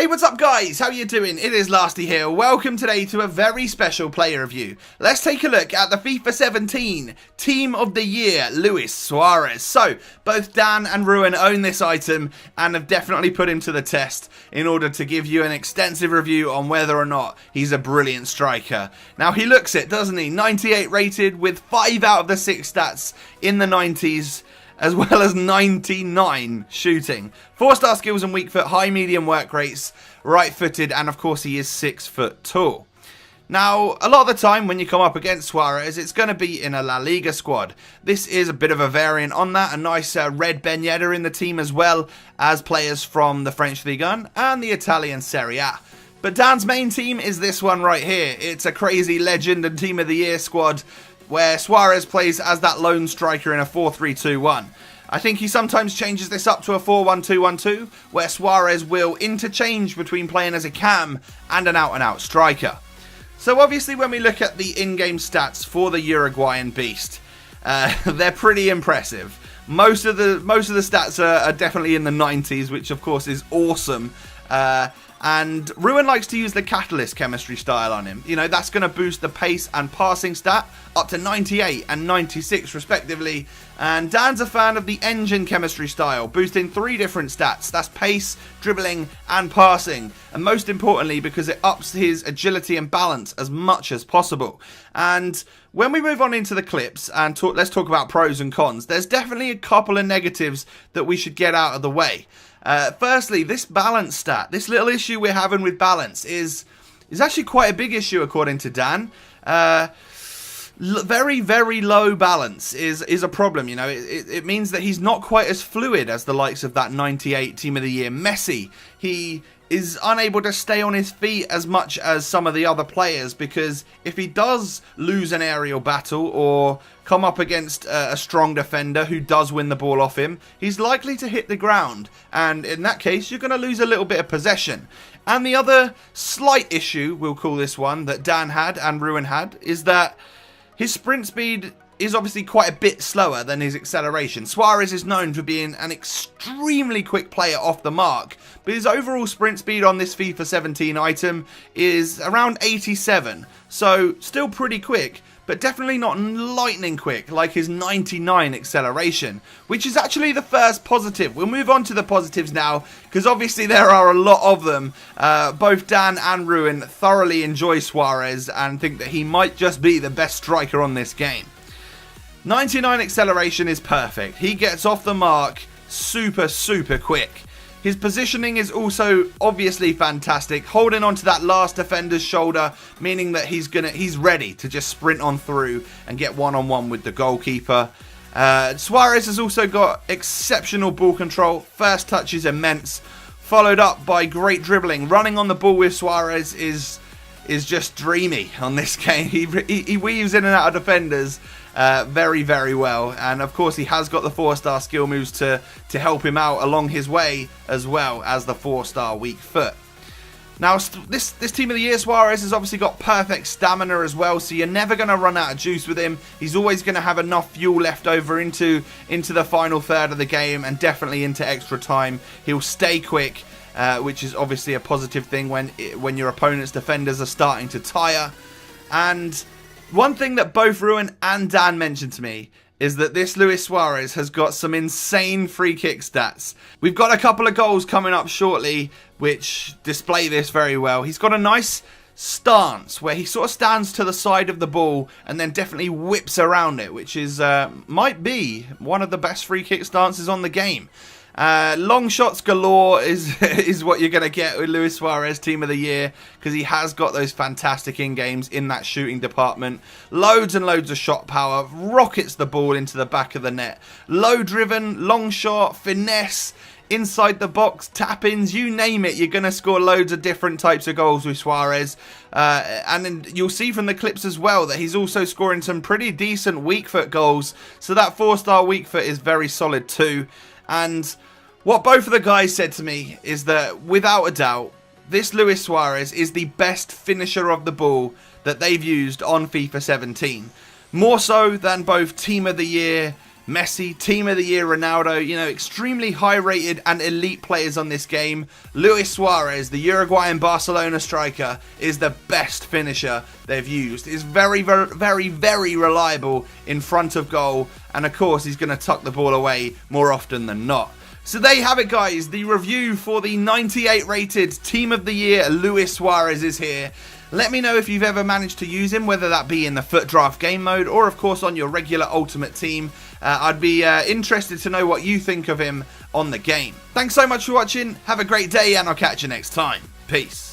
Hey, what's up guys? How you doing? It is Lasty here. Welcome today to a very special player review. Let's take a look at the FIFA 17 Team of the Year, Luis Suarez. So, both Dan and Ruin own this item and have definitely put him to the test in order to give you an extensive review on whether or not he's a brilliant striker. Now, he looks it, doesn't he? 98 rated with 5 out of the 6 stats in the 90s. As well as 99 shooting. 4-star skills and weak foot, high medium work rates, right footed, and of course he is 6 foot tall. Now, a lot of the time when you come up against Suarez, it's going to be in a La Liga squad. This is a bit of a variant on that, a nice red Ben Yedder in the team as well as players from the French Ligue 1 and the Italian Serie A. But Dan's main team is this one right here. It's a crazy legend and Team of the Year squad where Suarez plays as that lone striker in a 4-3-2-1. I think he sometimes changes this up to a 4-1-2-1-2, where Suarez will interchange between playing as a cam and an out-and-out striker. So obviously when we look at the in-game stats for the Uruguayan beast, they're pretty impressive. Most of the stats are definitely in the 90s, which of course is awesome. And Ruin likes to use the Catalyst chemistry style on him. You know, that's going to boost the pace and passing stat up to 98 and 96 respectively. And Dan's a fan of the Engine chemistry style, boosting 3 different stats. That's pace, dribbling and passing. And most importantly, because it ups his agility and balance as much as possible. And when we move on into the clips and let's talk about pros and cons, there's definitely a couple of negatives that we should get out of the way. Firstly, this balance stat, this little issue we're having with balance is actually quite a big issue according to Dan. Very, very low balance is a problem, you know. It means that he's not quite as fluid as the likes of that 98 Team of the Year Messi. He is unable to stay on his feet as much as some of the other players, because if he does lose an aerial battle or come up against a strong defender who does win the ball off him, he's likely to hit the ground, and in that case you're going to lose a little bit of possession. And the other slight issue, we'll call this one, that Dan had and Ruin had, is that his sprint speed is obviously quite a bit slower than his acceleration. Suarez is known for being an extremely quick player off the mark, but his overall sprint speed on this FIFA 17 item is around 87, so still pretty quick, but definitely not lightning quick like his 99 acceleration, which is actually the first positive. We'll move on to the positives now, because obviously there are a lot of them. Both Dan and Ruin thoroughly enjoy Suarez and think that he might just be the best striker on this game. 99 acceleration is perfect. He gets off the mark super quick. His positioning is also obviously fantastic, holding onto that last defender's shoulder, meaning that he's ready to just sprint on through and get one-on-one with the goalkeeper. Suarez has also got exceptional ball control. First touch is immense, followed up by great dribbling. Running on the ball with Suarez is just dreamy on this game. He weaves in and out of defenders very, very well, and of course he has got the 4-star skill moves to help him out along his way, as well as the 4-star weak foot. Now this Team of the Year Suarez has obviously got perfect stamina as well, so you're never going to run out of juice with him. He's always going to have enough fuel left over into the final third of the game, and definitely into extra time. He'll stay quick, which is obviously a positive thing when your opponent's defenders are starting to tire. And one thing that both Ruin and Dan mentioned to me is that this Luis Suarez has got some insane free kick stats. We've got a couple of goals coming up shortly which display this very well. He's got a nice stance where he sort of stands to the side of the ball and then definitely whips around it, which is might be one of the best free kick stances on the game. Long shots galore is what you're going to get with Luis Suarez Team of the Year, because he has got those fantastic in-games in that shooting department. Loads and loads of shot power, rockets the ball into the back of the net. Low driven, long shot, finesse, inside the box, tap-ins, you name it, you're going to score loads of different types of goals with Suarez. And then you'll see from the clips as well that he's also scoring some pretty decent weak foot goals, so that 4-star weak foot is very solid too. And what both of the guys said to me is that, without a doubt, this Luis Suarez is the best finisher of the ball that they've used on FIFA 17. More so than both Team of the Year Messi, Team of the Year Ronaldo, you know, extremely high rated and elite players on this game. Luis Suarez, the Uruguayan Barcelona striker, is the best finisher they've used. He's very, very reliable in front of goal, and of course he's going to tuck the ball away more often than not. So there you have it, guys. The review for the 98 rated Team of the Year Luis Suarez is here. Let me know if you've ever managed to use him, whether that be in the FUT Draft game mode or of course on your regular Ultimate Team. I'd be interested to know what you think of him on the game. Thanks so much for watching, have a great day, and I'll catch you next time. Peace.